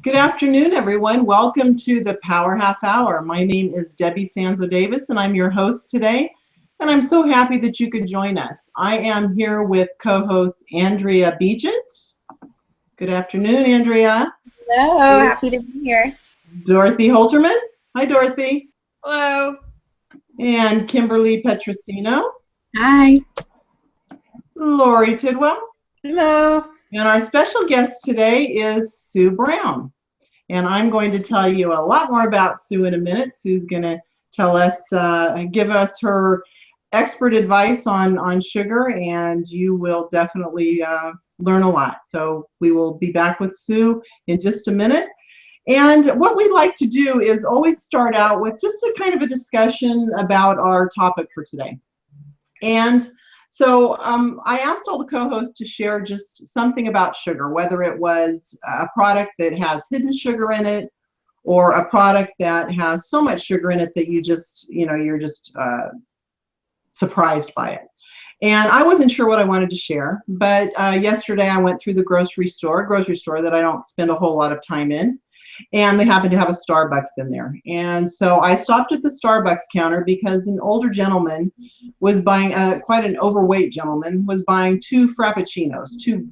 Good afternoon, everyone. Welcome to the Power Half Hour. My name is Debbie Sanzo-Davis, and I'm your host today. And I'm so happy that you could join us. I am here with co-host Andrea Begent. Good afternoon, Andrea. Hello, happy to be here. Dorothy Holterman. Hi, Dorothy. Hello. And Kimberly Petrosino. Hi. Lori Tidwell. Hello. And our special guest today is Sue Brown. And I'm going to tell you a lot more about Sue in a minute. Sue's going to tell us, give us her expert advice on sugar, and you will definitely learn a lot. So we will be back with Sue in just a minute. And what we like to do is always start out with just a kind of a discussion about our topic for today. And so I asked all the co-hosts to share just something about sugar, whether it was a product that has hidden sugar in it or a product that has so much sugar in it that you just, you're just surprised by it. And I wasn't sure what I wanted to share, but yesterday I went through the grocery store that I don't spend a whole lot of time in. And they happened to have a Starbucks in there. And so I stopped at the Starbucks counter because an older gentleman was buying, quite an overweight gentleman, was buying two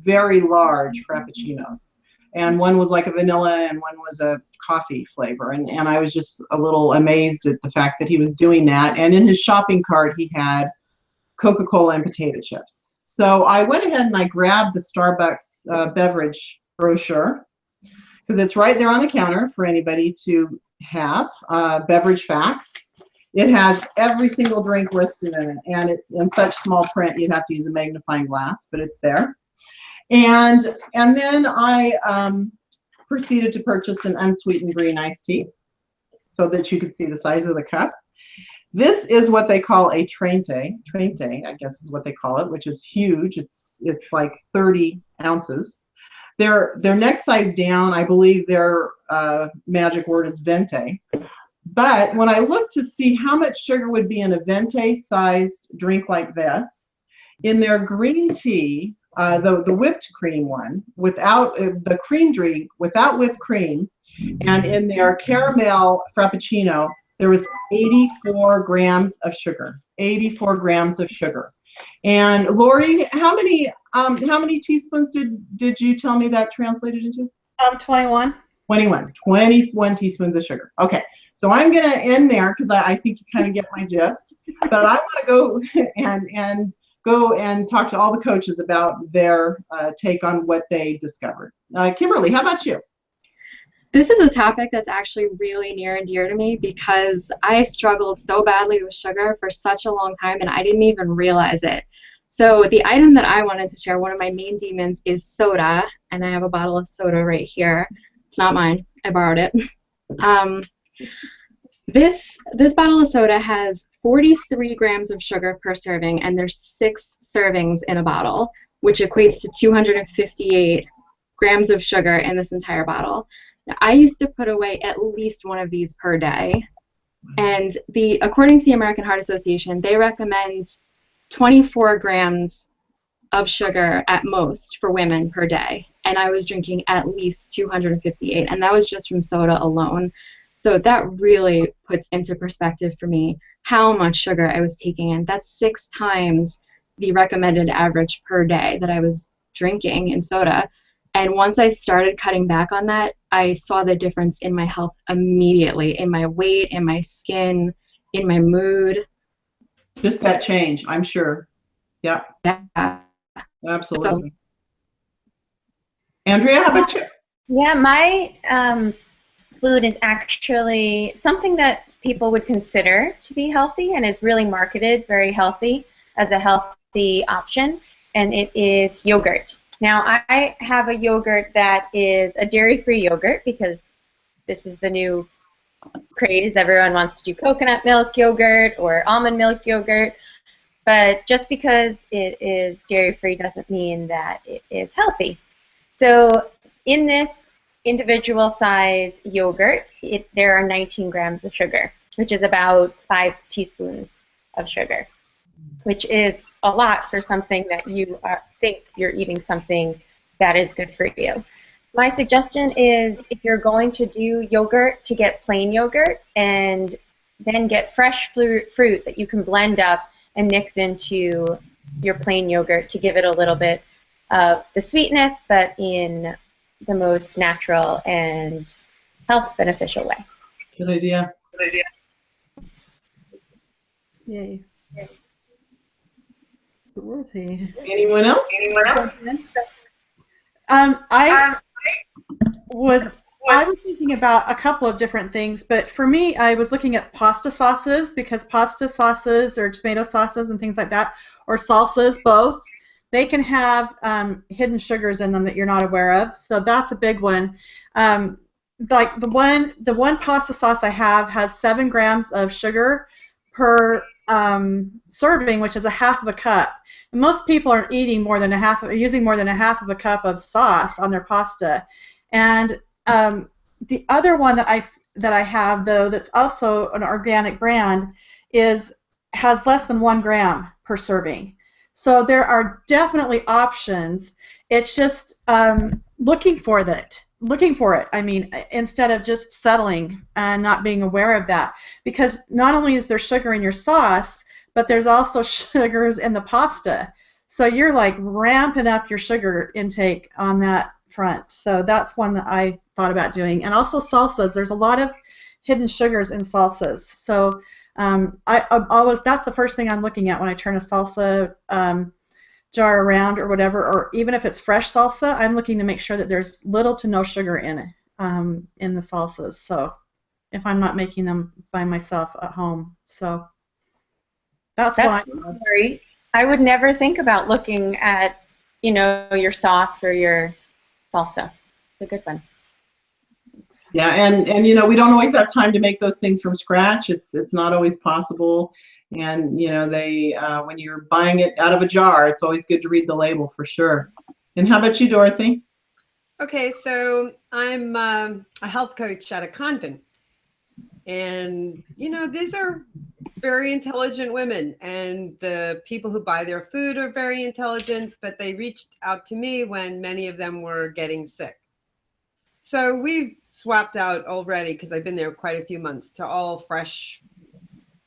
very large Frappuccinos. And one was like a vanilla and one was a coffee flavor. And I was just a little amazed at the fact that he was doing that. And in his shopping cart, he had Coca-Cola and potato chips. So I went ahead and I grabbed the Starbucks beverage brochure, because it's right there on the counter for anybody to have, beverage facts. It has every single drink listed in it, and it's in such small print you'd have to use a magnifying glass, but it's there. And then I proceeded to purchase an unsweetened green iced tea so that you could see the size of the cup. This is what they call a Trente, I guess is what they call it, which is huge. It's like 30 ounces. Their next size down, I believe their magic word is venti. But when I looked to see how much sugar would be in a venti-sized drink like this, in their green tea, the whipped cream one, without the cream drink, without whipped cream, and in their caramel Frappuccino, there was 84 grams of sugar. 84 grams of sugar. And Lori, how many teaspoons did you tell me that translated into? 21. 21 teaspoons of sugar. Okay, so I'm going to end there because I think you kind of get my gist. But I want to go and talk to all the coaches about their take on what they discovered. Kimberly, how about you? This is a topic that's actually really near and dear to me because I struggled so badly with sugar for such a long time and I didn't even realize it. So the item that I wanted to share, one of my main demons, is soda, and I have a bottle of soda right here. It's not mine. I borrowed it. This bottle of soda has 43 grams of sugar per serving, and there's 6 servings in a bottle, which equates to 258 grams of sugar in this entire bottle. Now, I used to put away at least one of these per day, and according to the American Heart Association, they recommend 24 grams of sugar at most for women per day, and I was drinking at least 258, and that was just from soda alone. So that really puts into perspective for me how much sugar I was taking in. That's 6 times the recommended average per day that I was drinking in soda. And once I started cutting back on that, I saw the difference in my health immediately, in my weight, in my skin, in my mood. Just that change, I'm sure. Yeah. Yeah. Absolutely. So, Andrea, how about you? Yeah, my food is actually something that people would consider to be healthy and is really marketed very healthy as a healthy option, and it is yogurt. Now, I have a yogurt that is a dairy-free yogurt because this is the new craze. Everyone wants to do coconut milk yogurt or almond milk yogurt, but just because it is dairy-free doesn't mean that it is healthy. So in this individual size yogurt, there are 19 grams of sugar, which is about 5 teaspoons of sugar, which is a lot for something that you think you're eating something that is good for you. My suggestion is if you're going to do yogurt, to get plain yogurt and then get fresh fruit that you can blend up and mix into your plain yogurt to give it a little bit of the sweetness, but in the most natural and health beneficial way. Good idea. Good idea. Yay. Dorothy. Anyone else? I was thinking about a couple of different things, but for me, I was looking at pasta sauces, because pasta sauces or tomato sauces and things like that, or salsas, both, they can have hidden sugars in them that you're not aware of. So that's a big one. Like the one pasta sauce I have has 7 grams of sugar per serving, which is a half of a cup. And most people are using more than a half of a cup of sauce on their pasta. And the other one that I have, though, that's also an organic brand, has less than 1 gram per serving. So there are definitely options. It's just looking for it. I mean, instead of just settling and not being aware of that, because not only is there sugar in your sauce, but there's also sugars in the pasta. So you're like ramping up your sugar intake on that front. So that's one that I thought about doing. And also salsas. There's a lot of hidden sugars in salsas. So that's the first thing I'm looking at when I turn a salsa jar around or whatever, or even if it's fresh salsa, I'm looking to make sure that there's little to no sugar in it, in the salsas. So if I'm not making them by myself at home. So that's why. I would never think about looking at, your sauce or your salsa. It's a good one. Yeah, and we don't always have time to make those things from scratch. It's not always possible. And they when you're buying it out of a jar, it's always good to read the label for sure. And how about you, Dorothy? Okay, so I'm a health coach at a convent, and these are very intelligent women, and the people who buy their food are very intelligent, but they reached out to me when many of them were getting sick. So we've swapped out already, because I've been there quite a few months, to all fresh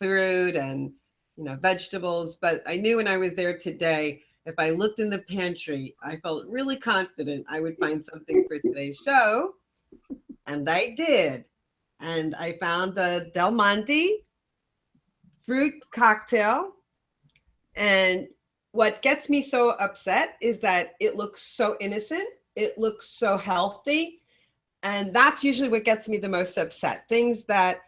fruit and vegetables. But I knew when I was there today, if I looked in the pantry, I felt really confident I would find something for today's show, and I did. And I found the Del Monte fruit cocktail, and what gets me so upset is that it looks so innocent, it looks so healthy, and that's usually what gets me the most upset. Things that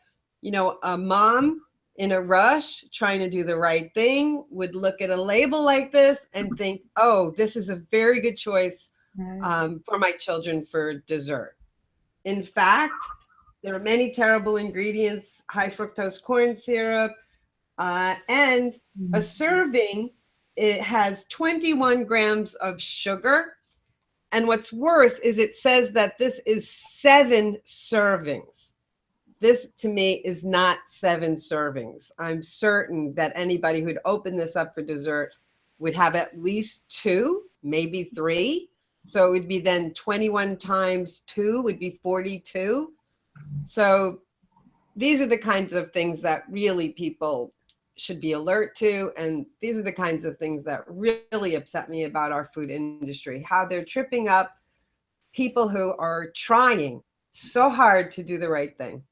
a mom in a rush trying to do the right thing would look at a label like this and think, oh, this is a very good choice for my children for dessert. In fact, there are many terrible ingredients: high fructose corn syrup, and a serving, it has 21 grams of sugar. And what's worse is it says that this is 7 servings. This, to me, is not 7 servings. I'm certain that anybody who'd open this up for dessert would have at least 2, maybe 3. So it would be then 21 times 2 would be 42. So these are the kinds of things that really people should be alert to, and these are the kinds of things that really upset me about our food industry, how they're tripping up people who are trying so hard to do the right thing.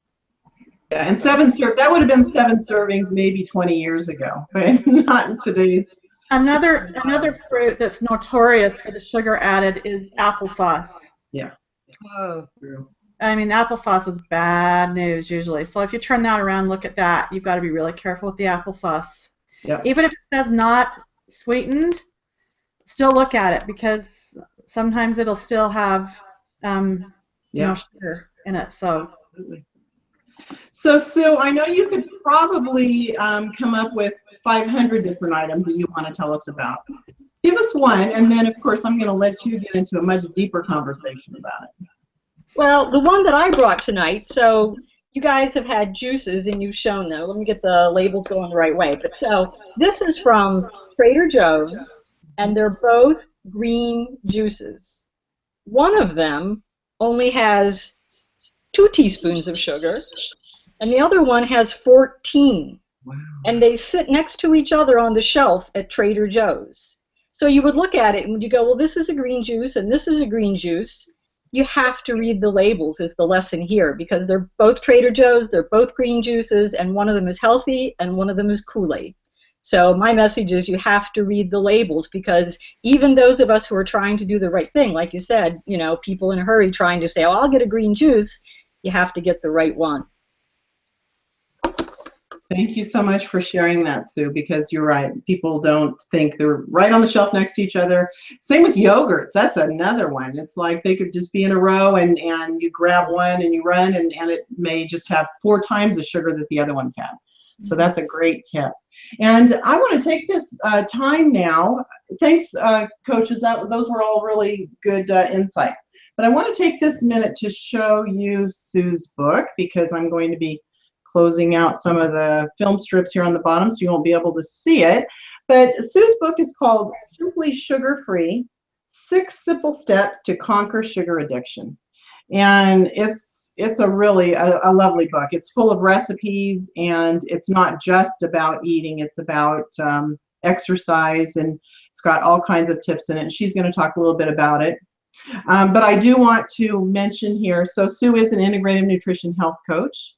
Yeah, and that would have been 7 servings maybe 20 years ago, but not in today's. Another fruit that's notorious for the sugar added is applesauce. Yeah. Oh. True. I mean, applesauce is bad news usually. So if you turn that around, look at that. You've got to be really careful with the applesauce. Yeah. Even if it says not sweetened, still look at it, because sometimes it'll still have sugar in it. So. So Sue, I know you could probably come up with 500 different items that you want to tell us about. Give us one, and then of course I'm going to let you get into a much deeper conversation about it. Well, the one that I brought tonight, so you guys have had juices and you've shown them. Let me get the labels going the right way. But so this is from Trader Joe's, and they're both green juices. One of them only has 2 teaspoons of sugar, and the other one has 14. Wow. And they sit next to each other on the shelf at Trader Joe's. So you would look at it and you go, well, this is a green juice and this is a green juice. You have to read the labels is the lesson here, because they're both Trader Joe's, they're both green juices, and one of them is healthy and one of them is Kool-Aid. So my message is you have to read the labels, because even those of us who are trying to do the right thing, like you said, you know, people in a hurry trying to say, oh, I'll get a green juice, you have to get the right one. Thank you so much for sharing that, Sue, because you're right. People don't think they're right on the shelf next to each other. Same with yogurts. That's another one. It's like they could just be in a row and you grab one and you run and it may just have 4 times the sugar that the other ones have. So that's a great tip. And I want to take this time now. Thanks, coaches. Those were all really good insights. But I want to take this minute to show you Sue's book, because I'm going to be closing out some of the film strips here on the bottom, so you won't be able to see it. But Sue's book is called Simply Sugar-Free: 6 Simple Steps to Conquer Sugar Addiction. And it's a really a lovely book. It's full of recipes, and it's not just about eating. It's about exercise, and it's got all kinds of tips in it. And she's going to talk a little bit about it. But I do want to mention here, so Sue is an integrative nutrition health coach.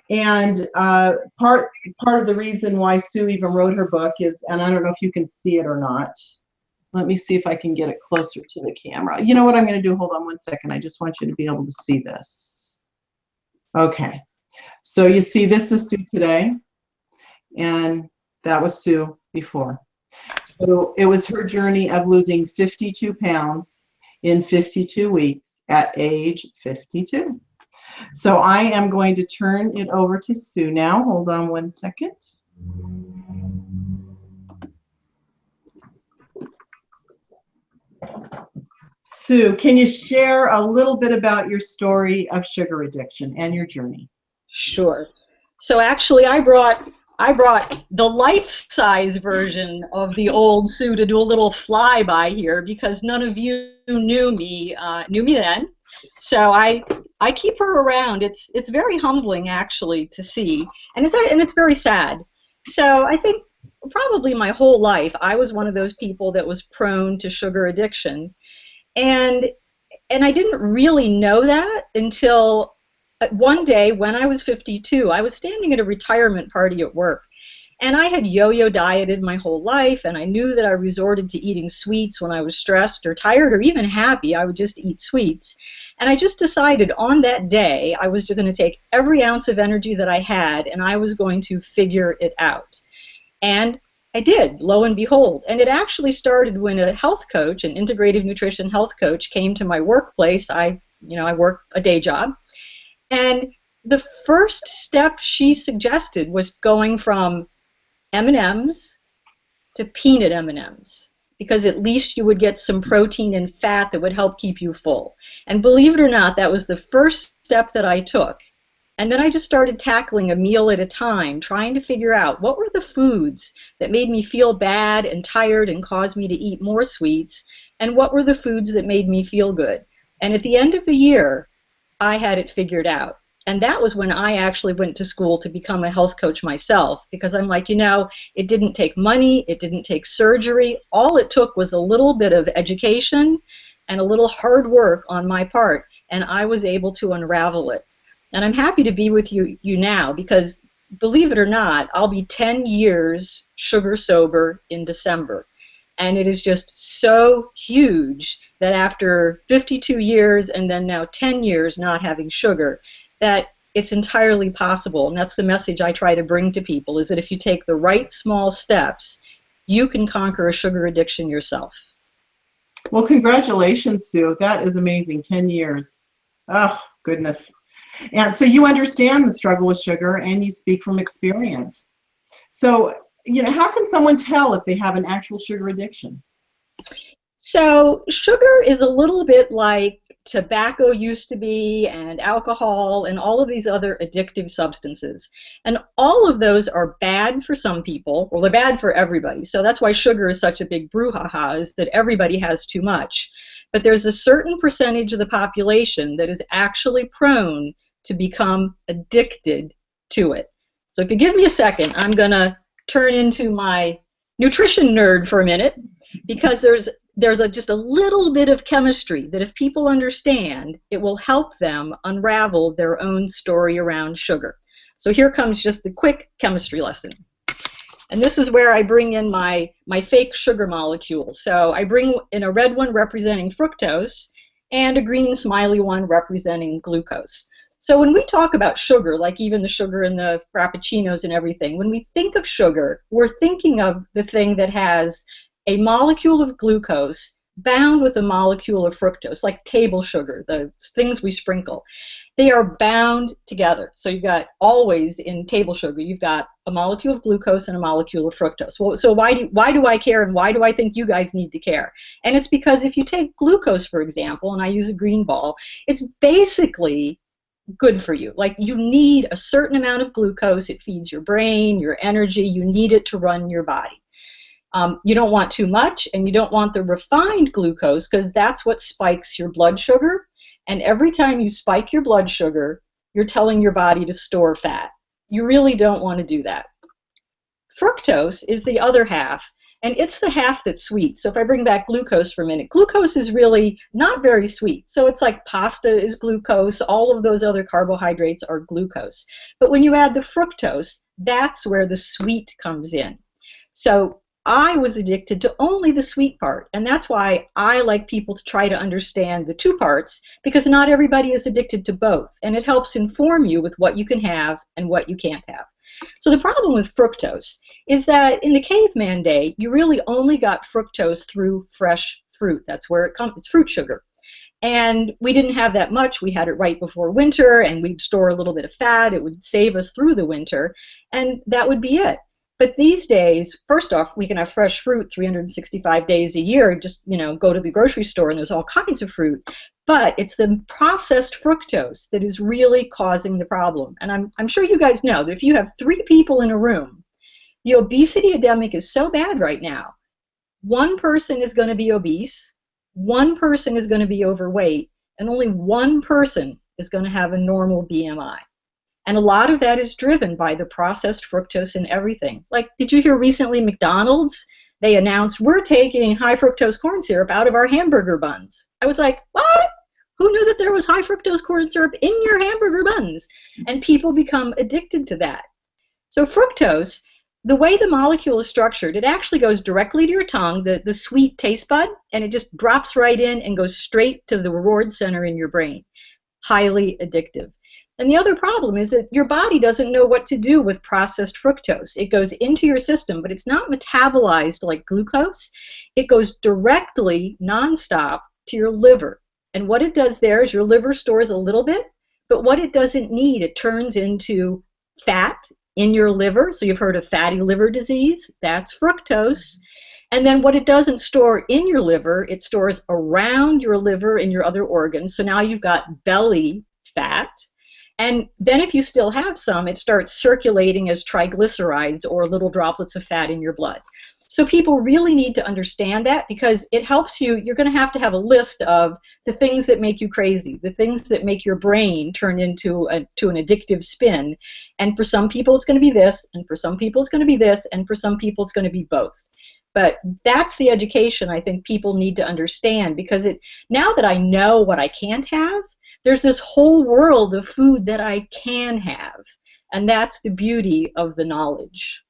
And part of the reason why Sue even wrote her book is, and I don't know if you can see it or not. Let me see if I can get it closer to the camera. You know what I'm going to do? Hold on one second. I just want you to be able to see this. Okay. So you see, this is Sue today, and that was Sue before. So it was her journey of losing 52 pounds in 52 weeks at age 52. So I am going to turn it over to Sue now. Hold on one second. Sue, can you share a little bit about your story of sugar addiction and your journey? Sure. So actually I brought the life-size version of the old Sue to do a little flyby here, because none of you knew me then. So I keep her around. It's very humbling actually to see, and it's very sad. So I think probably my whole life I was one of those people that was prone to sugar addiction, and I didn't really know that until one day when I was 52. I was standing at a retirement party at work, and I had yo-yo dieted my whole life, and I knew that I resorted to eating sweets when I was stressed or tired or even happy. I would just eat sweets. And I just decided on that day I was just going to take every ounce of energy that I had, and I was going to figure it out. And I did, lo and behold. And it actually started when a health coach, an integrative nutrition health coach, came to my workplace. I work a day job. And the first step she suggested was going from M&Ms to peanut M&Ms, because at least you would get some protein and fat that would help keep you full. And believe it or not, that was the first step that I took. And then I just started tackling a meal at a time, trying to figure out what were the foods that made me feel bad and tired and caused me to eat more sweets, and what were the foods that made me feel good. And at the end of the year, I had it figured out. And that was when I actually went to school to become a health coach myself, because I'm like, it didn't take money, it didn't take surgery. All it took was a little bit of education and a little hard work on my part, and I was able to unravel it. And I'm happy to be with you now, because believe it or not, I'll be 10 years sugar sober in December. And it is just so huge that after 52 years and then now 10 years not having sugar, that it's entirely possible. And that's the message I try to bring to people, is that if you take the right small steps, you can conquer a sugar addiction yourself. Well, congratulations, Sue. That is amazing. 10 years. Oh, goodness. And so you understand the struggle with sugar, and you speak from experience. So, how can someone tell if they have an actual sugar addiction? So sugar is a little bit like tobacco used to be, and alcohol, and all of these other addictive substances. And all of those are bad for some people. Well, they're bad for everybody. So that's why sugar is such a big brouhaha, is that everybody has too much. but there's a certain percentage of the population that is actually prone to become addicted to it. So if you give me a second, I'm going to turn into my nutrition nerd for a minute, because there's just a little bit of chemistry that if people understand, it will help them unravel their own story around sugar. So here comes just the quick chemistry lesson. And this is where I bring in my fake sugar molecules. So I bring in a red one representing fructose and a green smiley one representing glucose. So when we talk about sugar, like even the sugar in the frappuccinos and everything, when we think of sugar, we're thinking of the thing that has a molecule of glucose bound with a molecule of fructose, like table sugar, the things we sprinkle. They are bound together. So you've got always in table sugar, you've got a molecule of glucose and a molecule of fructose. Well, so why do I care, and why do I think you guys need to care? And it's because if you take glucose, for example, and I use a green ball, it's basically good for you. Like, you need a certain amount of glucose. It feeds your brain, your energy. You need it to run your body. You don't want too much, and you don't want the refined glucose, because that's what spikes your blood sugar. And every time you spike your blood sugar, you're telling your body to store fat. You really don't want to do that. Fructose is the other half, and it's the half that's sweet. So if I bring back glucose for a minute, glucose is really not very sweet. So it's like pasta is glucose, all of those other carbohydrates are glucose. But when you add the fructose, that's where the sweet comes in. So I was addicted to only the sweet part, and that's why I like people to try to understand the two parts, because not everybody is addicted to both, and it helps inform you with what you can have and what you can't have. So the problem with fructose is that in the caveman day, you really only got fructose through fresh fruit. That's where it comes. It's fruit sugar. And we didn't have that much. We had it right before winter, and we'd store a little bit of fat. It would save us through the winter, and that would be it. But these days, first off, we can have fresh fruit 365 days a year. Just, go to the grocery store and there's all kinds of fruit. But it's the processed fructose that is really causing the problem. And I'm sure you guys know that if you have 3 people in a room, the obesity epidemic is so bad right now. One person is going to be obese, one person is going to be overweight, and only one person is going to have a normal BMI. And a lot of that is driven by the processed fructose in everything. Like, did you hear recently McDonald's? They announced, we're taking high fructose corn syrup out of our hamburger buns. I was like, what? Who knew that there was high fructose corn syrup in your hamburger buns? And people become addicted to that. So fructose, the way the molecule is structured, it actually goes directly to your tongue, the sweet taste bud, and it just drops right in and goes straight to the reward center in your brain. Highly addictive. And the other problem is that your body doesn't know what to do with processed fructose. It goes into your system, but it's not metabolized like glucose. It goes directly, nonstop, to your liver. And what it does there is your liver stores a little bit, but what it doesn't need, it turns into fat in your liver. So you've heard of fatty liver disease. That's fructose. And then what it doesn't store in your liver, it stores around your liver and your other organs. So now you've got belly fat. And then if you still have some, it starts circulating as triglycerides or little droplets of fat in your blood. So people really need to understand that, because it helps you. You're going to have a list of the things that make you crazy, the things that make your brain turn into an addictive spin. And for some people it's going to be this, and for some people it's going to be this, and for some people it's going to be both. But that's the education I think people need to understand, because now that I know what I can't have, there's this whole world of food that I can have, and that's the beauty of the knowledge.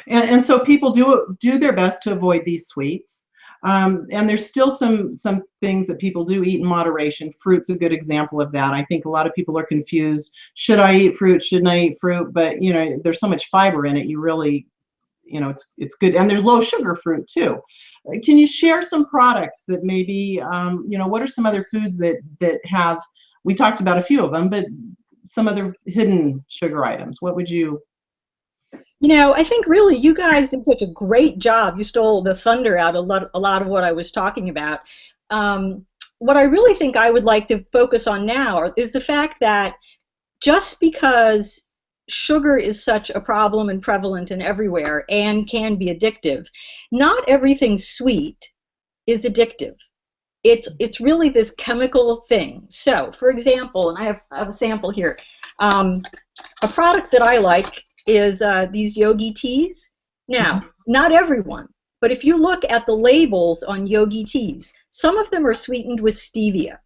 And so people do their best to avoid these sweets, and there's still some things that people do eat in moderation. Fruit's a good example of that. I think a lot of people are confused. Should I eat fruit? Shouldn't I eat fruit? But there's so much fiber in it. You really, it's good, and there's low sugar fruit too. Can you share some products that maybe, what are some other foods that have, we talked about a few of them, but some other hidden sugar items? What would you? I think really you guys did such a great job. You stole the thunder out a lot of what I was talking about. What I really think I would like to focus on now is the fact that just because sugar is such a problem and prevalent and everywhere and can be addictive, not everything sweet is addictive. it's really this chemical thing. So, for example, and I have a sample here. A product that I like is these yogi teas. Now, not everyone, but if you look at the labels on yogi teas, some of them are sweetened with stevia.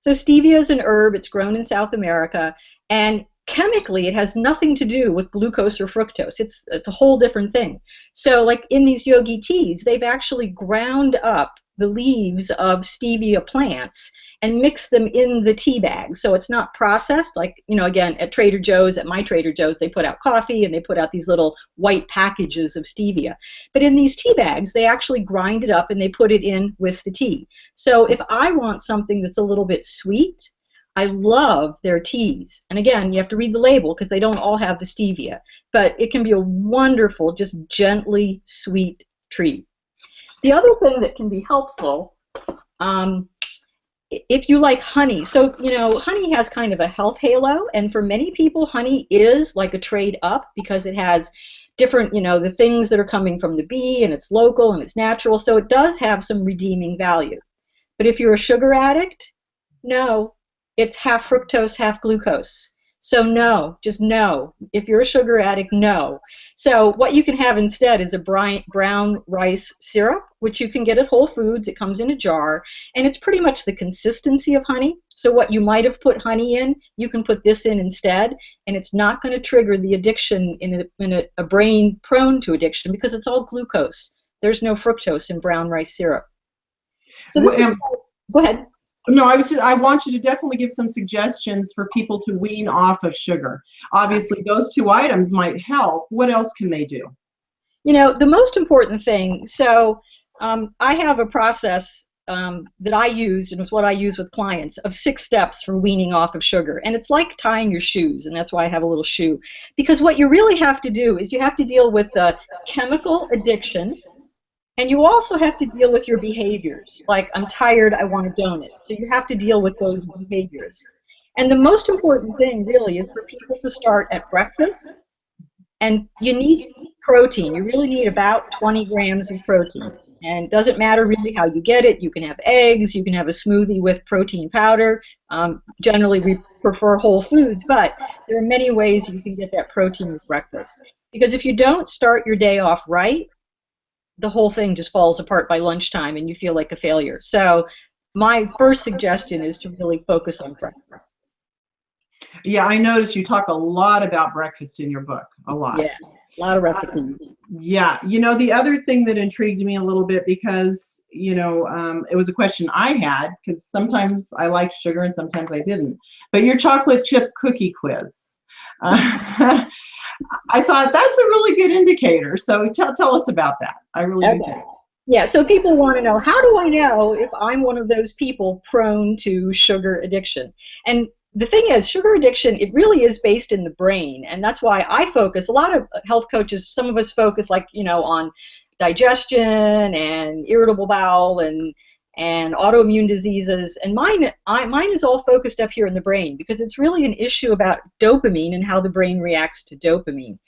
So stevia is an herb, it's grown in South America, and chemically it has nothing to do with glucose or fructose. It's a whole different thing. So like in these yogi teas, they've actually ground up the leaves of stevia plants and mix them in the tea bag. So it's not processed like, you know, again, at Trader Joe's, at my Trader Joe's, they put out coffee and they put out these little white packages of stevia. But in these tea bags, they actually grind it up and they put it in with the tea. So if I want something that's a little bit sweet, I love their teas. And again, you have to read the label because they don't all have the stevia. But it can be a wonderful, just gently sweet treat. The other thing that can be helpful, if you like honey, so, you know, honey has kind of a health halo, and for many people, honey is like a trade up because it has different, you know, the things that are coming from the bee, and it's local and it's natural, so it does have some redeeming value. But if you're a sugar addict, no, it's half fructose, half glucose. So no, just no. If you're a sugar addict, no. So what you can have instead is a brown rice syrup, which you can get at Whole Foods. It comes in a jar, and it's pretty much the consistency of honey. So what you might have put honey in, you can put this in instead, and it's not going to trigger the addiction in a brain prone to addiction because it's all glucose. There's no fructose in brown rice syrup. So this is, go ahead. No, I want you to definitely give some suggestions for people to wean off of sugar. Obviously, those two items might help. What else can they do? You know, the most important thing, so I have a process that I use, and it's what I use with clients, of 6 steps for weaning off of sugar. And it's like tying your shoes, and that's why I have a little shoe. Because what you really have to do is you have to deal with the chemical addiction, and you also have to deal with your behaviors, like I'm tired, I want a donut. So you have to deal with those behaviors. And the most important thing really is for people to start at breakfast, and you need protein. You really need about 20 grams of protein. And it doesn't matter really how you get it. You can have eggs, you can have a smoothie with protein powder. Generally we prefer Whole Foods, but there are many ways you can get that protein with breakfast. Because if you don't start your day off right, the whole thing just falls apart by lunchtime and you feel like a failure. So my first suggestion is to really focus on breakfast. Yeah, I noticed you talk a lot about breakfast in your book, a lot. Yeah, a lot of recipes. Yeah, you know, the other thing that intrigued me a little bit because, you know, it was a question I had because sometimes I liked sugar and sometimes I didn't. But your chocolate chip cookie quiz. I thought that's a really good indicator. So tell us about that. I really do. Yeah, so people want to know, how do I know if I'm one of those people prone to sugar addiction? And the thing is, sugar addiction, it really is based in the brain. And that's why I focus, a lot of health coaches, some of us focus like, you know, on digestion and irritable bowel and autoimmune diseases, and mine is all focused up here in the brain because it's really an issue about dopamine and how the brain reacts to dopamine.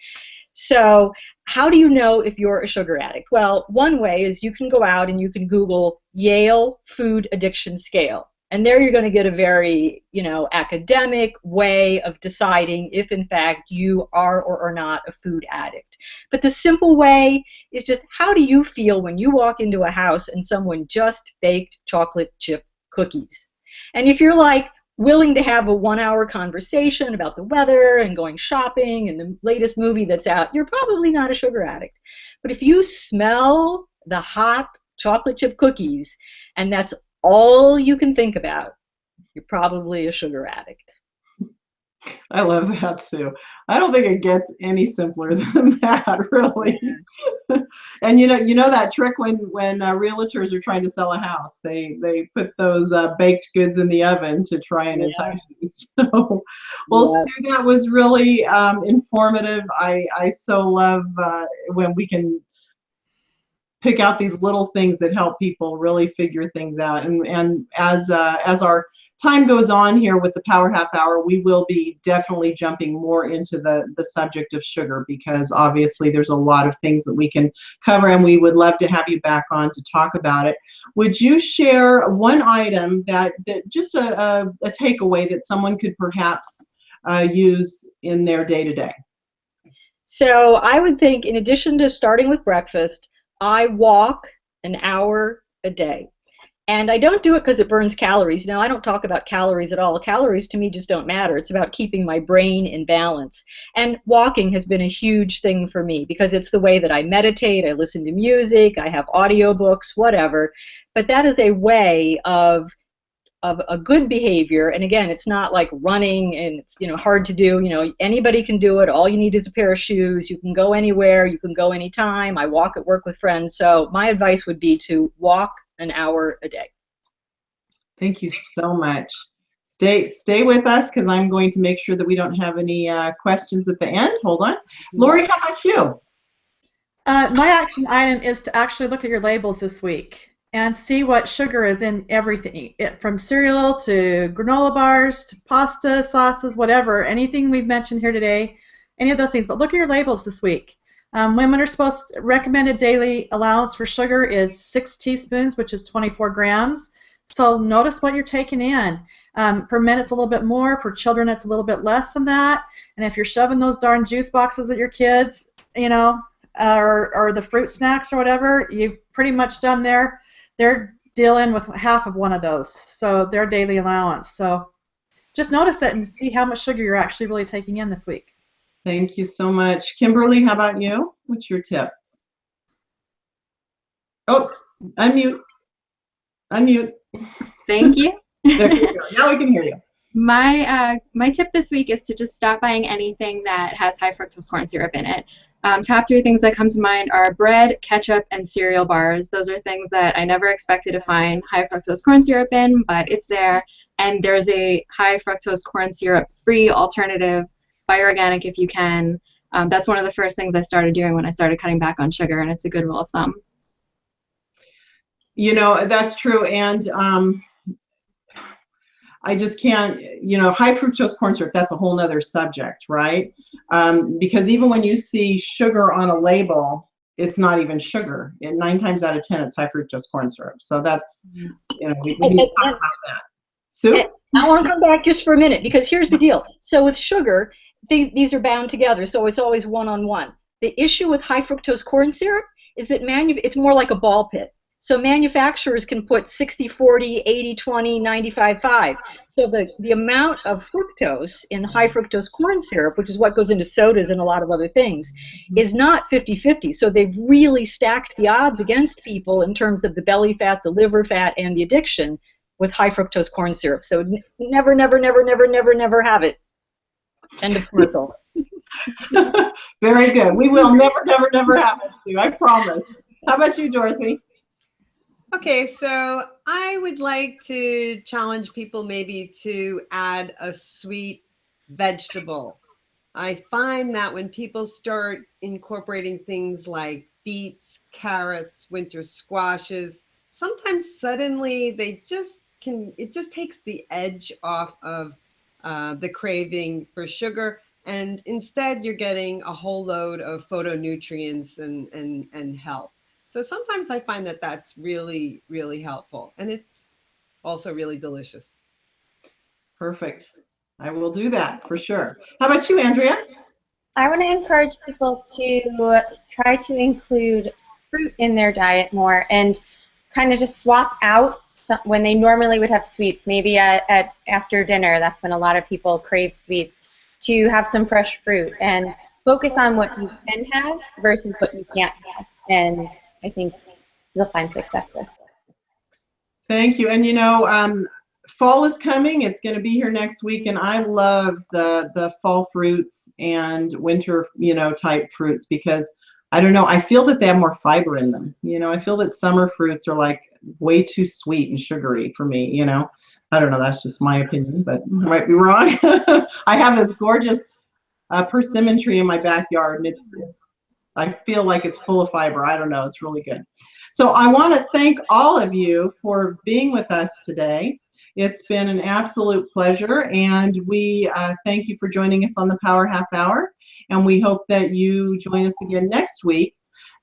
So how do you know if you're a sugar addict? Well, one way is you can go out and you can Google Yale Food Addiction Scale. And there you're going to get a very, you know, academic way of deciding if, in fact, you are or are not a food addict. But the simple way is just, how do you feel when you walk into a house and someone just baked chocolate chip cookies? And if you're like willing to have a 1-hour conversation about the weather and going shopping and the latest movie that's out, you're probably not a sugar addict. But if you smell the hot chocolate chip cookies and that's all you can think about, you're probably a sugar addict. I love that, Sue. I don't think it gets any simpler than that, really. And you know that trick when realtors are trying to sell a house, they put those baked goods in the oven to try and entice you. So, well, Sue, that was really informative. I so love when we can pick out these little things that help people really figure things out. And as our time goes on here with the Power Half Hour, we will be definitely jumping more into the subject of sugar, because obviously there's a lot of things that we can cover, and we would love to have you back on to talk about it. Would you share one item that just a takeaway that someone could perhaps use in their day-to-day? So I would think, in addition to starting with breakfast, I walk an hour a day. And I don't do it because it burns calories. No, I don't talk about calories at all. Calories to me just don't matter. It's about keeping my brain in balance. And walking has been a huge thing for me because it's the way that I meditate, I listen to music, I have audiobooks, whatever. But that is a way of a good behavior. And again, it's not like running and it's hard to do. Anybody can do it. All you need is a pair of shoes. You can go anywhere. You can go anytime. I walk at work with friends. So my advice would be to walk an hour a day. Thank you so much. Stay with us, because I'm going to make sure that we don't have any questions at the end. Hold on. Lori, how about you? My action item is to actually look at your labels this week and see what sugar is in everything, from cereal to granola bars to pasta, sauces, whatever, anything we've mentioned here today, any of those things. But look at your labels this week. Women are supposed to, recommended daily allowance for sugar is 6 teaspoons, which is 24 grams. So notice what you're taking in. For men, it's a little bit more. For children, it's a little bit less than that. And if you're shoving those darn juice boxes at your kids, or the fruit snacks or whatever, you've pretty much done they're dealing with half of one of those. So their daily allowance. So just notice it and see how much sugar you're actually really taking in this week. Thank you so much. Kimberly, how about you? What's your tip? Oh, unmute. Unmute. Thank you. There you go. Now we can hear you. My tip this week is to just stop buying anything that has high fructose corn syrup in it. Top 3 things that come to mind are bread, ketchup, and cereal bars. Those are things that I never expected to find high fructose corn syrup in, but it's there. And there's a high fructose corn syrup free alternative, buy organic if you can. That's one of the first things I started doing when I started cutting back on sugar, and it's a good rule of thumb. That's true. And I just can't, high fructose corn syrup, that's a whole nother subject, right? Because even when you see sugar on a label, it's not even sugar. 9 times out of 10, it's high fructose corn syrup. So that's, we need to talk about that. Sue? I want to come back just for a minute, because here's the deal. So with sugar, these are bound together, so it's always one-on-one. The issue with high fructose corn syrup is that it's more like a ball pit. So manufacturers can put 60-40, 80-20, 95-5. So the amount of fructose in high fructose corn syrup, which is what goes into sodas and a lot of other things, is not 50-50. So they've really stacked the odds against people in terms of the belly fat, the liver fat, and the addiction with high fructose corn syrup. So never, never, never, never, never, never have it. End of commercial. Very good. We will never, never, never have it, Sue. I promise. How about you, Dorothy? Okay, so I would like to challenge people maybe to add a sweet vegetable. I find that when people start incorporating things like beets, carrots, winter squashes, sometimes suddenly it just takes the edge off of the craving for sugar, and instead you're getting a whole load of phytonutrients and health. So sometimes I find that that's really, really helpful, and it's also really delicious. Perfect. I will do that for sure. How about you, Andrea? I want to encourage people to try to include fruit in their diet more, and kind of just swap out when they normally would have sweets, maybe at after dinner. That's when a lot of people crave sweets, to have some fresh fruit and focus on what you can have versus what you can't have. And I think you'll find success there. Thank you. And fall is coming. It's going to be here next week, and I love the fall fruits and winter, type fruits, because I don't know, I feel that they have more fiber in them. I feel that summer fruits are like way too sweet and sugary for me. I don't know, that's just my opinion, but I might be wrong. I have this gorgeous persimmon tree in my backyard, and I feel like it's full of fiber. I don't know, it's really good. So I want to thank all of you for being with us today. It's been an absolute pleasure, and we thank you for joining us on the Power Half Hour, and we hope that you join us again next week.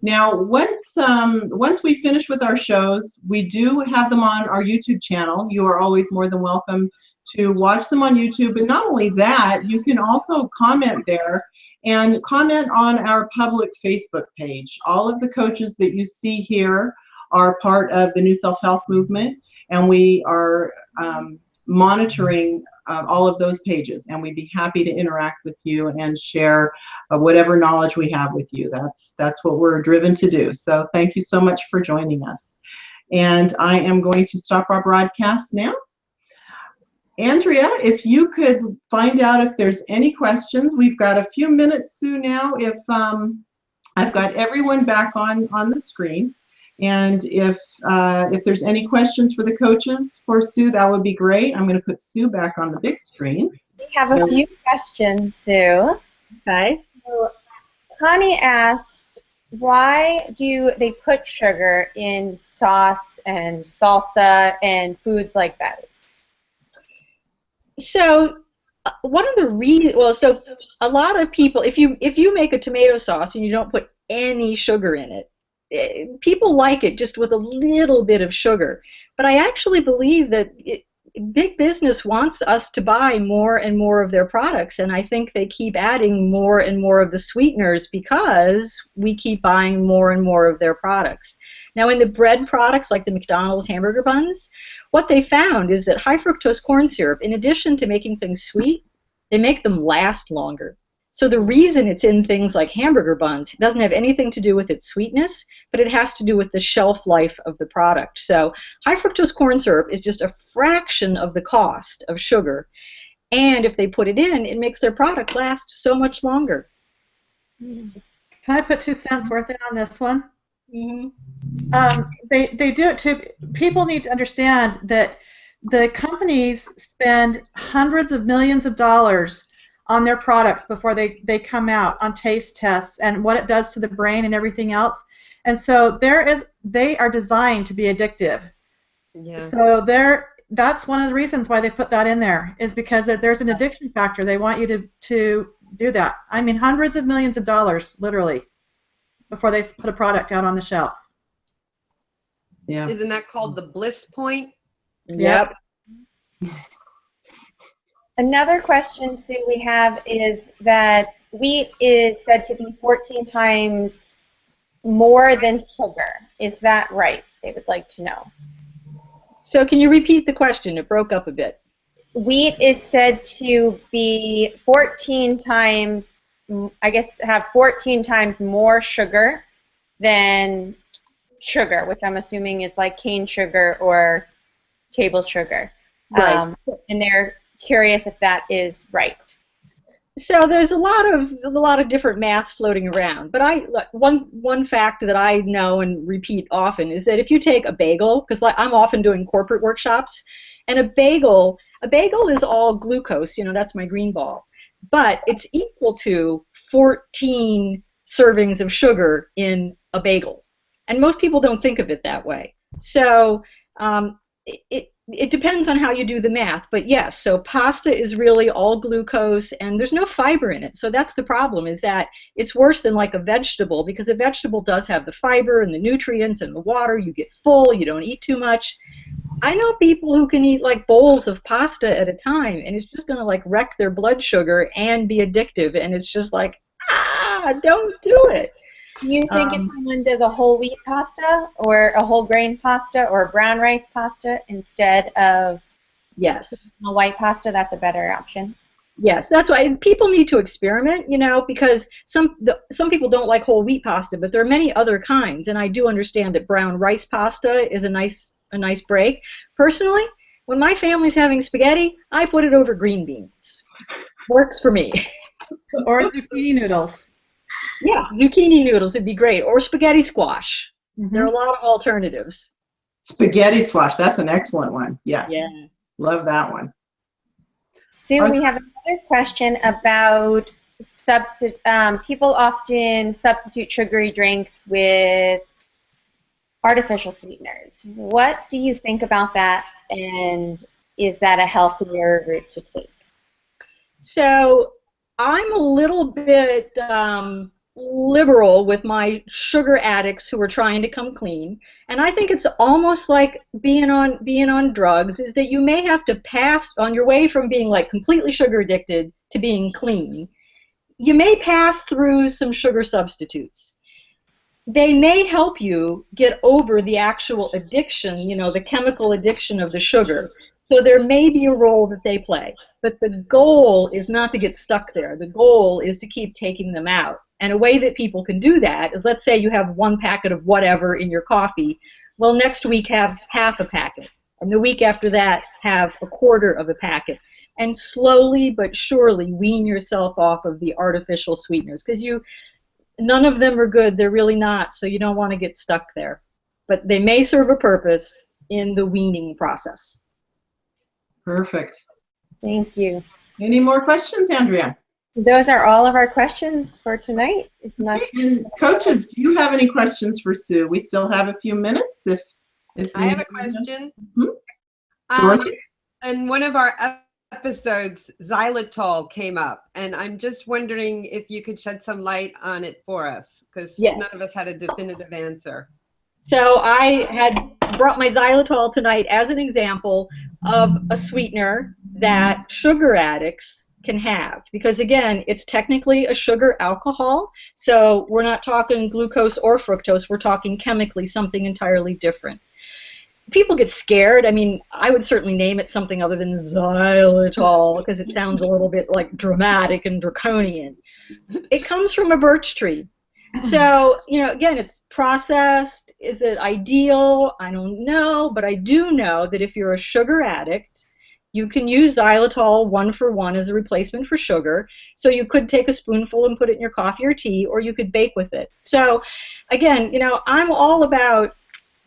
Now, once we finish with our shows, we do have them on our YouTube channel. You are always more than welcome to watch them on YouTube, but not only that, you can also comment there and comment on our public Facebook page. All of the coaches that you see here are part of the New Self-Health Movement, and we are monitoring all of those pages, and we'd be happy to interact with you and share whatever knowledge we have with you. That's what we're driven to do. So thank you so much for joining us. And I am going to stop our broadcast now. Andrea, if you could find out if there's any questions. We've got a few minutes, Sue, now. If I've got everyone back on the screen. And if there's any questions for the coaches for Sue, that would be great. I'm going to put Sue back on the big screen. We have a few questions, Sue. Okay. So, Connie asks, why do they put sugar in sauce and salsa and foods like that? So one of the reasons, well, so a lot of people, if you make a tomato sauce and you don't put any sugar in it, people like it just with a little bit of sugar. But I actually believe that big business wants us to buy more and more of their products, and I think they keep adding more and more of the sweeteners because we keep buying more and more of their products. Now, in the bread products like the McDonald's hamburger buns, what they found is that high fructose corn syrup, in addition to making things sweet, they make them last longer. So the reason it's in things like hamburger buns doesn't have anything to do with its sweetness, but it has to do with the shelf life of the product. So high fructose corn syrup is just a fraction of the cost of sugar, and if they put it in, it makes their product last so much longer. Can I put 2 cents worth in on this one? Mm-hmm. They do it too. People need to understand that the companies spend hundreds of millions of dollars on their products before they come out on taste tests and what it does to the brain and everything else. And so they are designed to be addictive. Yeah. So that's one of the reasons why they put that in there, is because there's an addiction factor. They want you to do that. I mean, hundreds of millions of dollars, literally, before they put a product out on the shelf. Yeah. Isn't that called the bliss point? Yep. Another question, Sue, we have is that wheat is said to be 14 times more than sugar. Is that right? They would like to know. So can you repeat the question? It broke up a bit. Wheat is said to be 14 times, I guess, have 14 times more sugar than sugar, which I'm assuming is like cane sugar or table sugar. Right. And they're curious if that is right. So there's a lot of different math floating around, but one fact that I know and repeat often is that if you take a bagel, because I'm often doing corporate workshops, and a bagel is all glucose, that's my green ball, but it's equal to 14 servings of sugar in a bagel, and most people don't think of it that way. So it depends on how you do the math, but yes, so pasta is really all glucose and there's no fiber in it. So that's the problem, is that it's worse than like a vegetable, because a vegetable does have the fiber and the nutrients and the water. You get full, you don't eat too much. I know people who can eat like bowls of pasta at a time, and it's just going to like wreck their blood sugar and be addictive, and it's just like, don't do it. Do you think if someone does a whole wheat pasta or a whole grain pasta or a brown rice pasta instead of a white pasta, that's a better option? Yes, that's why people need to experiment, because some people don't like whole wheat pasta, but there are many other kinds, and I do understand that brown rice pasta is a nice break. Personally, when my family's having spaghetti, I put it over green beans. Works for me. Or zucchini noodles. Yeah, zucchini noodles would be great, or spaghetti squash. Mm-hmm. There are a lot of alternatives. Spaghetti squash, that's an excellent one. Yes. Yeah. Love that one. Sue, we have another question about people often substitute sugary drinks with artificial sweeteners. What do you think about that? And is that a healthier route to take? So I'm a little bit liberal with my sugar addicts who are trying to come clean, and I think it's almost like being on drugs, is that you may have to pass on your way from being like completely sugar addicted to being clean. You may pass through some sugar substitutes. They may help you get over the actual addiction, you know, the chemical addiction of the sugar. So there may be a role that they play. But the goal is not to get stuck there. The goal is to keep taking them out. And a way that people can do that is, let's say you have 1 packet of whatever in your coffee. Well, next week have half a packet. And the week after that, have 1/4 of a packet. And slowly but surely wean yourself off of the artificial sweeteners. Because none of them are good. They're really not. So you don't want to get stuck there. But they may serve a purpose in the weaning process. Perfect. Thank you. Any more questions, Andrea? Those are all of our questions for tonight. And coaches, do you have any questions for Sue? We still have a few minutes. If I have a question. Dorothy? In one of our episodes, xylitol came up, and I'm just wondering if you could shed some light on it for us, because none of us had a definitive answer. So I had brought my xylitol tonight as an example of a sweetener that sugar addicts can have, because again, it's technically a sugar alcohol, so we're not talking glucose or fructose, we're talking chemically something entirely different. People get scared. I mean, I would certainly name it something other than xylitol because it sounds a little bit like dramatic and draconian. It comes from a birch tree. So, you know, again, it's processed. Is it ideal? I don't know, but I do know that if you're a sugar addict, you can use xylitol 1-for-1 as a replacement for sugar. So you could take a spoonful and put it in your coffee or tea, or you could bake with it. So, again, you know, I'm all about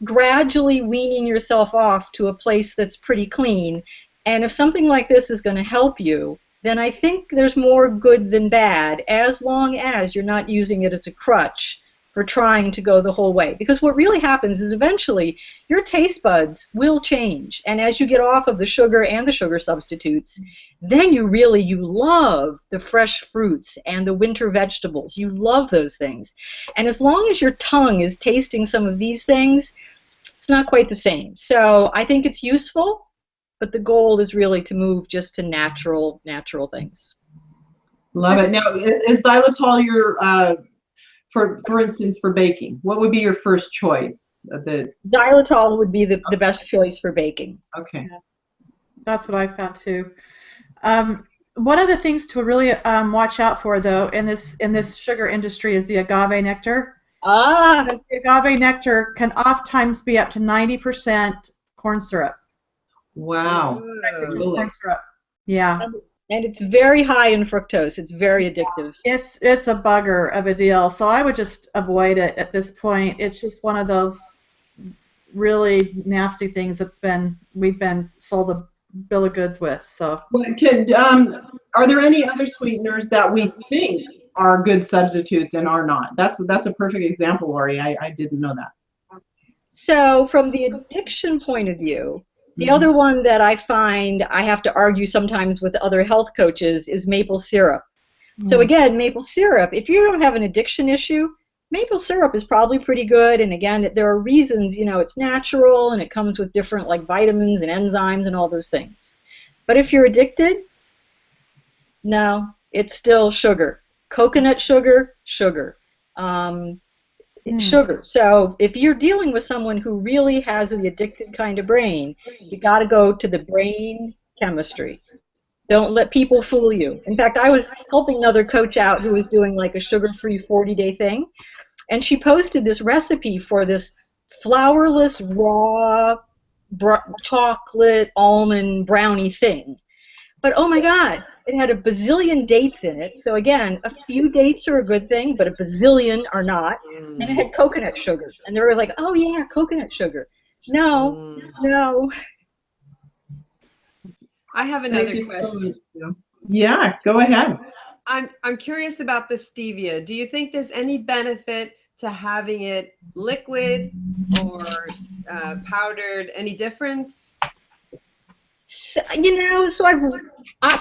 gradually weaning yourself off to a place that's pretty clean. And if something like this is going to help you, then I think there's more good than bad, as long as you're not using it as a crutch for trying to go the whole way. Because what really happens is eventually your taste buds will change. And as you get off of the sugar and the sugar substitutes, then you love the fresh fruits and the winter vegetables. You love those things. And as long as your tongue is tasting some of these things, it's not quite the same. So I think it's useful, but the goal is really to move just to natural things. Love it. Now, is xylitol your, for instance, for baking? What would be your first choice? Xylitol would be the best choice for baking. Okay. That's what I found too. One of the things to really watch out for, though, in this sugar industry is the agave nectar. The agave nectar can oftentimes be up to 90% corn syrup. Wow. Really? Corn syrup. Yeah. And it's very high in fructose. It's very addictive. It's a bugger of a deal. So I would just avoid it at this point. It's just one of those really nasty things we've been sold a bill of goods with. So. Are there any other sweeteners that we think are good substitutes and are not? That's a perfect example, Lori. I didn't know that. So from the addiction point of view, the other one that I find I have to argue sometimes with other health coaches is maple syrup. So again, maple syrup, if you don't have an addiction issue, maple syrup is probably pretty good. And again, there are reasons, you know, it's natural and it comes with different like vitamins and enzymes and all those things. But if you're addicted, no, it's still sugar. Coconut sugar, sugar. Sugar. So if you're dealing with someone who really has the addicted kind of brain, you got to go to the brain chemistry. Don't let people fool you. In fact, I was helping another coach out who was doing like a sugar-free 40-day thing, and she posted this recipe for this flourless raw chocolate almond brownie thing. But oh my God, it had a bazillion dates in it. So again, a few dates are a good thing, but a bazillion are not. And it had coconut sugar. And they were like, oh yeah, coconut sugar. No, no. I have another question. Yeah, go ahead. I'm curious about the stevia. Do you think there's any benefit to having it liquid or powdered? Any difference? So,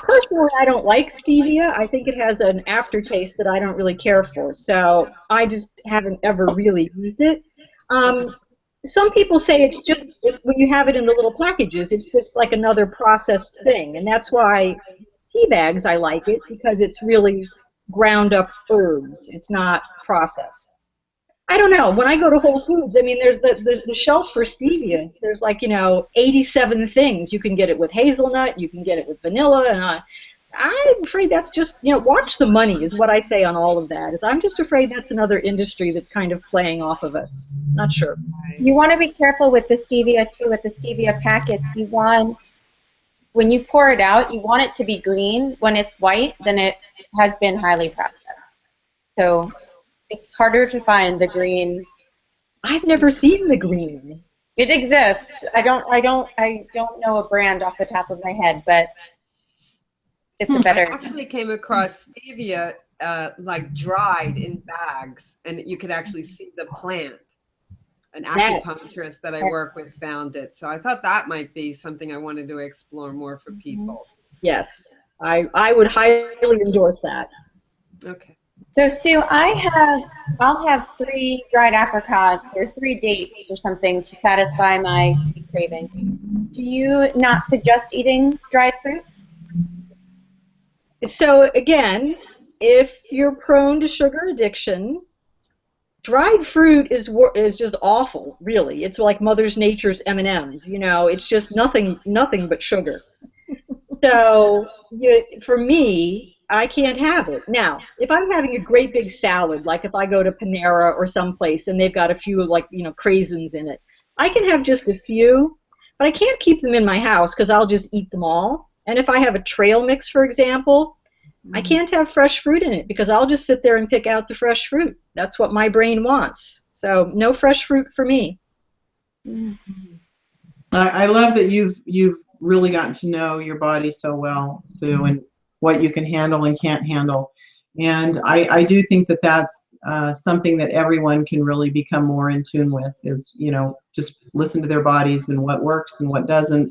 personally, I don't like stevia. I think it has an aftertaste that I don't really care for. So I just haven't ever really used it. Some people say it's just, when you have it in the little packages, it's just like another processed thing. And that's why tea bags, I like it, because it's really ground up herbs. It's not processed. I don't know. When I go to Whole Foods, I mean, there's the shelf for stevia. There's like, 87 things. You can get it with hazelnut. You can get it with vanilla. And I'm afraid that's just, watch the money is what I say on all of that. I'm just afraid that's another industry that's kind of playing off of us. Not sure. You want to be careful with the stevia, too, with the stevia packets. You want, when you pour it out, you want it to be green. When it's white, then it has been highly processed. So it's harder to find the green. I've never seen the green. It exists. I don't know a brand off the top of my head, but it's a better. I actually came across stevia like dried in bags, and you could actually see the plant. An acupuncturist that I work with found it, so I thought that might be something I wanted to explore more for people. Yes, I would highly endorse that. Okay. So Sue, I'll have 3 dried apricots or 3 dates or something to satisfy my sweet craving. Do you not suggest eating dried fruit? So again, if you're prone to sugar addiction, dried fruit is just awful, really. It's like Mother Nature's M&Ms. It's just nothing but sugar. So for me, I can't have it. Now, if I'm having a great big salad, like if I go to Panera or someplace and they've got a few craisins in it, I can have just a few, but I can't keep them in my house because I'll just eat them all. And if I have a trail mix, for example, I can't have fresh fruit in it because I'll just sit there and pick out the fresh fruit. That's what my brain wants. So no fresh fruit for me. I love that you've really gotten to know your body so well, Sue, and what you can handle and can't handle. And I do think that that's something that everyone can really become more in tune with is, just listen to their bodies and what works and what doesn't.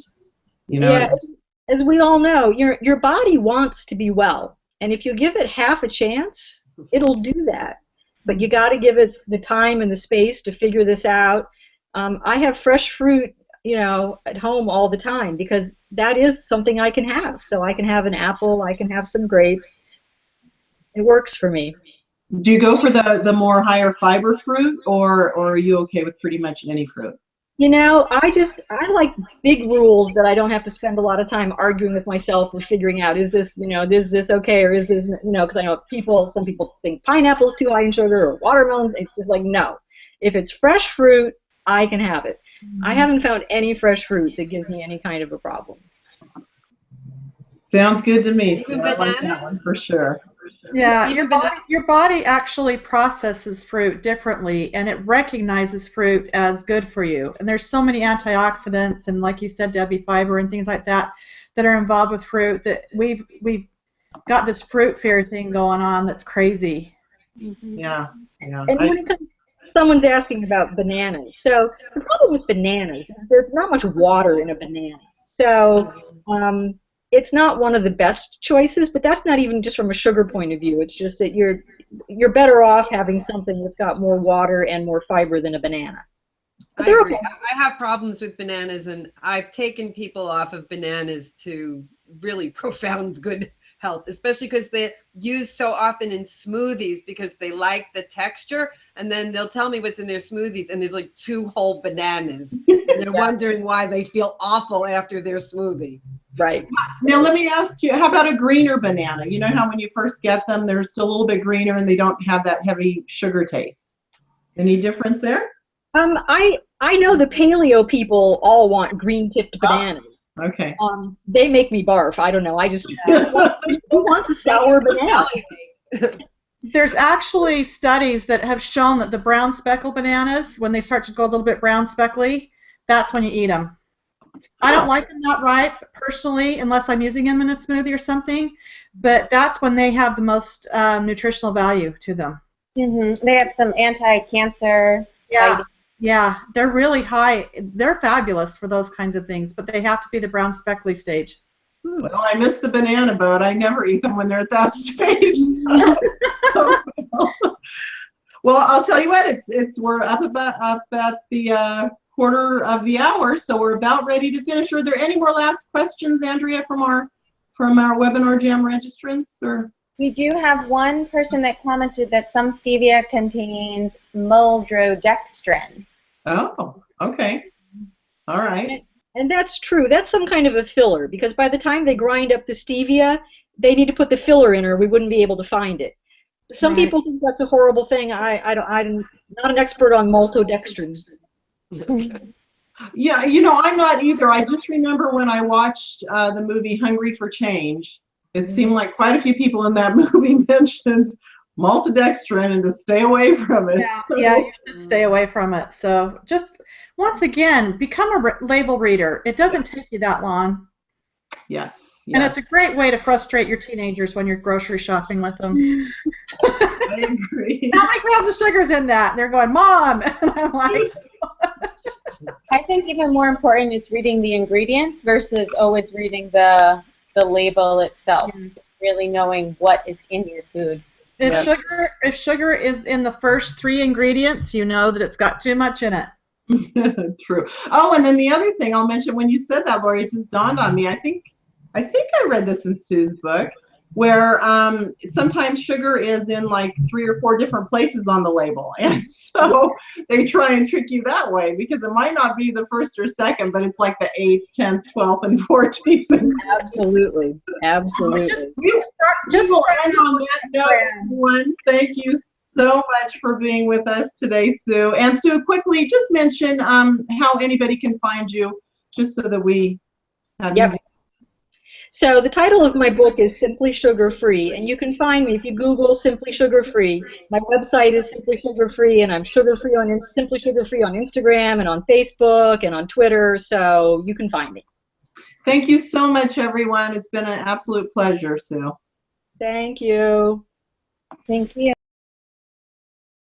Yeah, as we all know, your body wants to be well. And if you give it half a chance, it'll do that. But you got to give it the time and the space to figure this out. I have fresh fruit, at home all the time because that is something I can have. So I can have an apple, I can have some grapes. It works for me. Do you go for the more higher fiber fruit, or are you okay with pretty much any fruit? I like big rules that I don't have to spend a lot of time arguing with myself or figuring out, is this okay, or is this, because I know some people think pineapple's too high in sugar or watermelons. It's just like, no. If it's fresh fruit, I can have it. I haven't found any fresh fruit that gives me any kind of a problem. Sounds good to me. So I like that one for sure. Yeah, your body actually processes fruit differently, and it recognizes fruit as good for you. And there's so many antioxidants, and like you said, Debbi, fiber and things like that are involved with fruit that we've got this fruit fear thing going on that's crazy. Yeah. And when it comes, someone's asking about bananas. So the problem with bananas is there's not much water in a banana. So it's not one of the best choices, but that's not even just from a sugar point of view. It's just that you're better off having something that's got more water and more fiber than a banana. I agree. I have problems with bananas, and I've taken people off of bananas to really profound good health, especially because they're used so often in smoothies because they like the texture, and then they'll tell me what's in their smoothies, and there's like 2 whole bananas, and they're wondering why they feel awful after their smoothie. Right. Now let me ask you, how about a greener banana? You know how when you first get them, they're still a little bit greener and they don't have that heavy sugar taste. Any difference there? I know the paleo people all want green-tipped bananas. Okay. They make me barf. I don't know. I just who wants a sour banana? There's actually studies that have shown that the brown speckle bananas, when they start to go a little bit brown speckly, that's when you eat them. I don't like them that ripe, personally, unless I'm using them in a smoothie or something, but that's when they have the most nutritional value to them. They have some anti-cancer. Yeah. Yeah, they're really high. They're fabulous for those kinds of things, but they have to be the brown speckly stage. Well, I miss the banana boat. I never eat them when they're at that stage. Well, I'll tell you what. We're up at the quarter of the hour, so we're about ready to finish. Are there any more last questions, Andrea, from our Webinar Jam registrants? Or We do have one person that commented that some stevia contains maltodextrin. oh, okay, all right. And that's true. That's some kind of a filler, because by the time they grind up the stevia, they need to put the filler in, or we wouldn't be able to find it. Some Right. people think that's a horrible thing. I'm not an expert on maltodextrin. Yeah, I'm not either. I just remember when I watched the movie Hungry for Change, it seemed like quite a few people in that movie mentioned maltodextrin and to stay away from it. Yeah, So- yeah, you should stay away from it. So just, once again, become a label reader. It doesn't take you that long. Yes. And it's a great way to frustrate your teenagers when you're grocery shopping with them. I agree. How many grams of sugar's in that? They're going, Mom! And I'm like, I think even more important is reading the ingredients versus always reading the label itself. Really knowing what is in your food. if sugar is in the first 3 ingredients, you know that it's got too much in it. True. Oh, and then the other thing I'll mention, when you said that, Lori, it just dawned on me. I think I read this in Sue's book, where sometimes sugar is in like 3 or 4 different places on the label, and so they try and trick you that way, because it might not be the first or second, but it's like the 8th, 10th, 12th, and 14th. Absolutely. Absolutely. Just end on that note, everyone. Thank you so much for being with us today, Sue. And Sue, quickly, just mention how anybody can find you, just so that we have easy. So the title of my book is Simply Sugar Free, and you can find me if you Google Simply Sugar Free. My website is Simply Sugar Free, and I'm Simply Sugar Free on Instagram and on Facebook and on Twitter, so you can find me. Thank you so much, everyone. It's been an absolute pleasure, Sue. Thank you. Thank you.